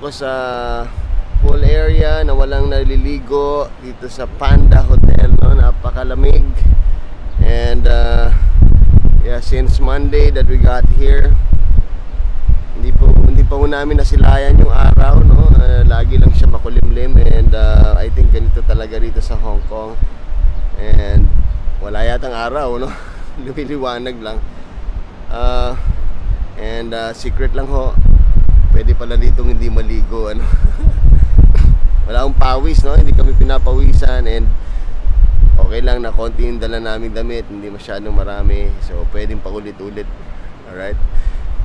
ako sa pool area na walang naliligo dito sa Panda Hotel, no? Napakalamig. And yeah, since Monday that we got here, hindi pa ho namin nasilayan yung araw, no? Lagi lang siya makulimlim. And I think ganito talaga dito sa Hong Kong. And wala yatang araw, no? Lumiliwanag lang. And secret lang ho, pwede pala ditong hindi maligo, ano? Wala akong pawis, no? Hindi kami pinapawisan. And okay lang na konti yung dala naming damit, hindi masyadong marami, so pwedeng paulit-ulit. Alright?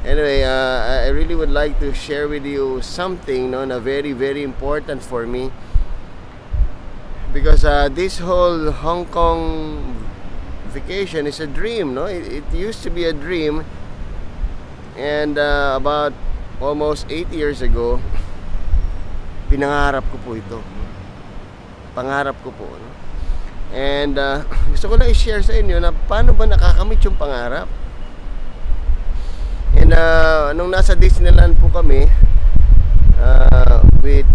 Anyway, I really would like to share with you something, no, na very important for me. Because this whole Hong Kong vacation is a dream, no? It used to be a dream. And about almost 8 years ago, pinangarap ko po ito. Pangarap ko po, no? And gusto ko lang i-share sa inyo na paano ba nakakamit yung pangarap. And nung nasa Disneyland po kami with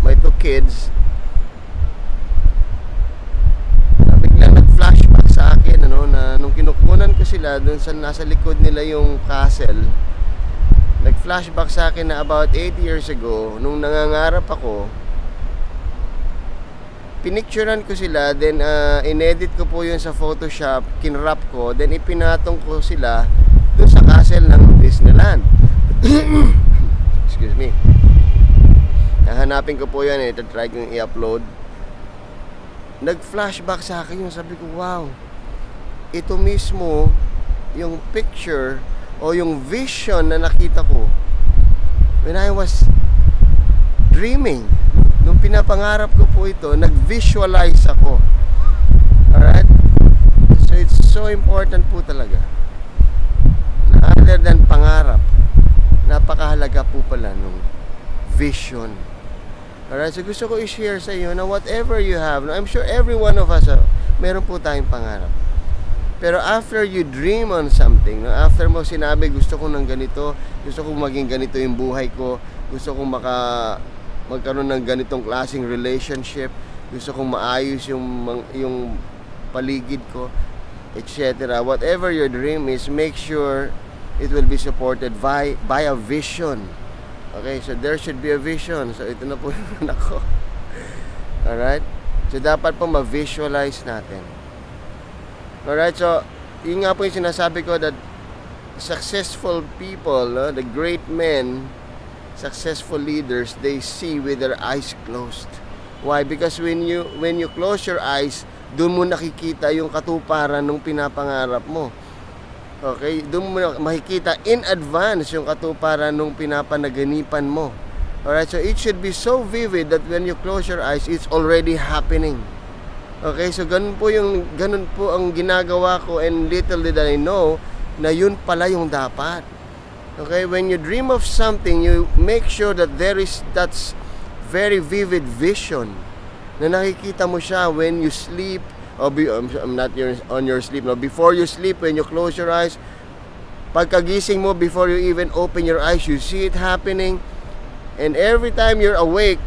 my 2 kids, biglang nag-flashback sa akin, ano, na nung kinukunan ko sila dun sa nasa likod nila yung castle. Nag-flashback sa akin na about 8 years ago, nung nangangarap ako, pinicturean ko sila, then inedit ko po yun sa Photoshop, kinrap ko, then ipinatong ko sila dun sa castle ng Disneyland. Excuse me. Nahanapin ko po yan, try kong i-upload. Nag-flashback sa akin yung sabi ko, wow, ito mismo yung picture o yung vision na nakita ko when I was dreaming. Nung pinapangarap ko po ito, nag-visualize ako. Alright? So it's so important po talaga na other than pangarap, napakahalaga po pala nung vision. Alright? So gusto ko i-share sa iyo na whatever you have, I'm sure every one of us, meron po tayong pangarap. Pero after you dream on something, no, after mo sinabi, gusto ko ng ganito, gusto kong maging ganito yung buhay ko, gusto kong magkaroon ng ganitong klaseng relationship, gusto kong maayos yung paligid ko, etc. Whatever your dream is, make sure it will be supported by a vision. Okay, so there should be a vision. So ito na po yung anak ko. Alright? So dapat po ma-visualize natin. Alright, so yun nga po yung sinasabi ko, that successful people, the great men, successful leaders, they see with their eyes closed. Why? Because when you close your eyes, doon mo nakikita yung katuparan ng pinapangarap mo. Okay, doon mo makikita in advance yung katuparan ng pinapanaganipan mo. Alright, so it should be so vivid that when you close your eyes, it's already happening. Okay, so ganun po ang ginagawa ko, and little did I know na yun pala yung dapat. Okay, when you dream of something, you make sure that that's very vivid vision na nakikita mo siya when you sleep, or on your sleep, no, before you sleep, when you close your eyes, pagkagising mo, before you even open your eyes, you see it happening. And every time you're awake,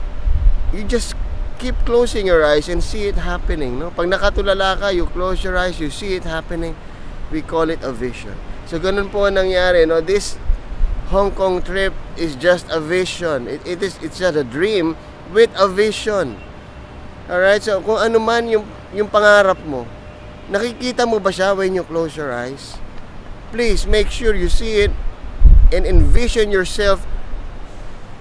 you just keep closing your eyes and see it happening, no? Pag nakatulala ka, you close your eyes, you see it happening. We call it a vision. So ganun po ang nangyari, no? This Hong Kong trip is just a vision. It's just a dream with a vision. Alright, so kung ano man yung pangarap mo, nakikita mo ba siya when you close your eyes? Please make sure you see it and envision yourself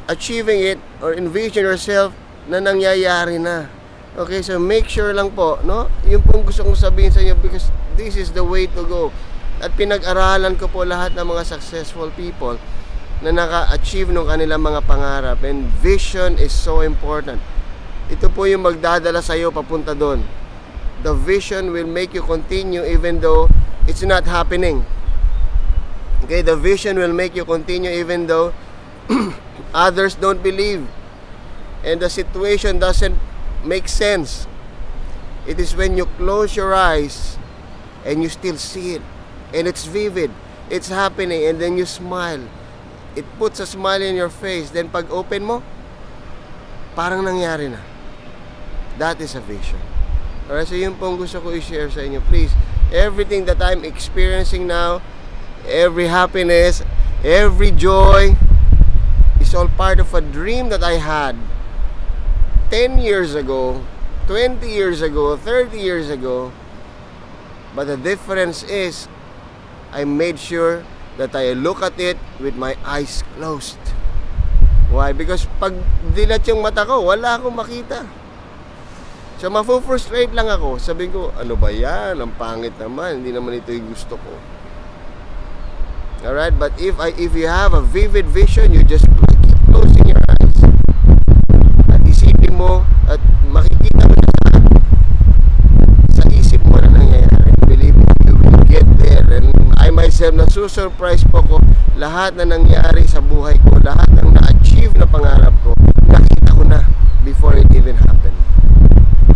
achieving it, or envision yourself na nangyayari na. Okay, so make sure lang po, no? Yung pong gusto kong sabihin sa inyo, because this is the way to go. At pinag-aralan ko po lahat ng mga successful people na naka-achieve ng kanilang mga pangarap, and vision is so important. Ito po yung magdadala sa iyo papunta doon. The vision will make you continue even though it's not happening. Okay, the vision will make you continue even though others don't believe and the situation doesn't make sense. It is when you close your eyes and you still see it, and it's vivid, it's happening, and then you smile. it puts a smile in your face. Then pag open mo, parang nangyari na. That is a vision. Alright, so yun pong gusto ko i-share sa inyo. Please, everything that I'm experiencing now, every happiness, every joy, is all part of a dream that I had 10 years ago, 20 years ago, 30 years ago. But the difference is, I made sure that I look at it with my eyes closed. Why? Because pag dilat yung mata ko, wala akong makita. So mafo-frustrate lang ako. Sabi ko, ano ba yan? Ang pangit naman. Hindi naman ito yung gusto ko. Alright? But if you have a vivid vision, you just keep closing your eyes. At isipin mo, at makikita mo na sa isip mo na nangyayari. Believe me, you will get there. And I myself, nasusurprise po ko, lahat na nangyari sa buhay ko, lahat ng na-achieve na pangarap ko, nakita ko na before it even happened.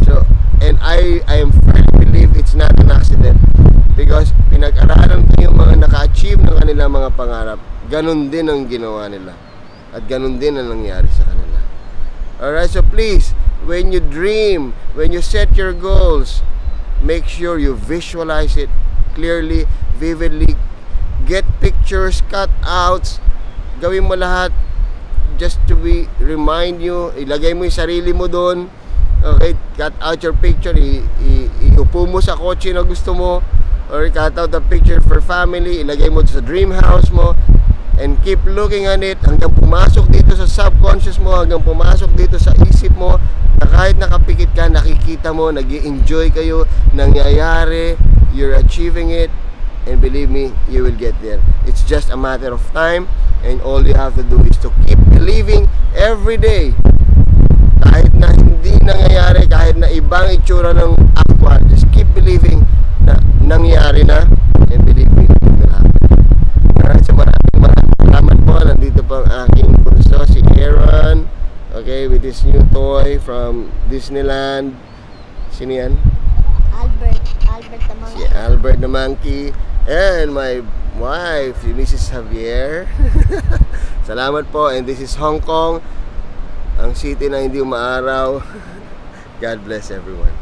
So, and I am firmly believe it's not an accident, because pinag-aralan ko yung mga naka-achieve ng kanilang mga pangarap, ganun din ang ginawa nila at ganun din ang nangyari sa kanila. Alright, so please, when you dream, when you set your goals, make sure you visualize it clearly, vividly. Get pictures, cutouts, gawin mo lahat just to remind you. Ilagay mo yung sarili mo doon. Okay, cut out your picture, iupo mo sa kotse na gusto mo, or cut out a picture for family, ilagay mo sa dream house mo, and keep looking at it hanggang pumasok dito sa subconscious mo, hanggang pumasok dito sa isip mo, na kahit nakapikit ka, nakikita mo, nag-i-enjoy kayo, nangyayari, you're achieving it, and believe me, you will get there. It's just a matter of time, and all you have to do is to keep believing every day. Kahit na hindi nangyayari, kahit na ibang itsura ng aqua, just keep believing na nangyari na, and believe me, it will happen. Alright, so maraming salamat po. Nandito po ang aking bunso, si Aaron, okay, with his new toy from Disneyland. Sino yan? Albert the monkey. Si Albert the monkey. And my wife, si Mrs. Javier. Salamat po. And this is Hong Kong, ang city na hindi umaaraw. God bless everyone.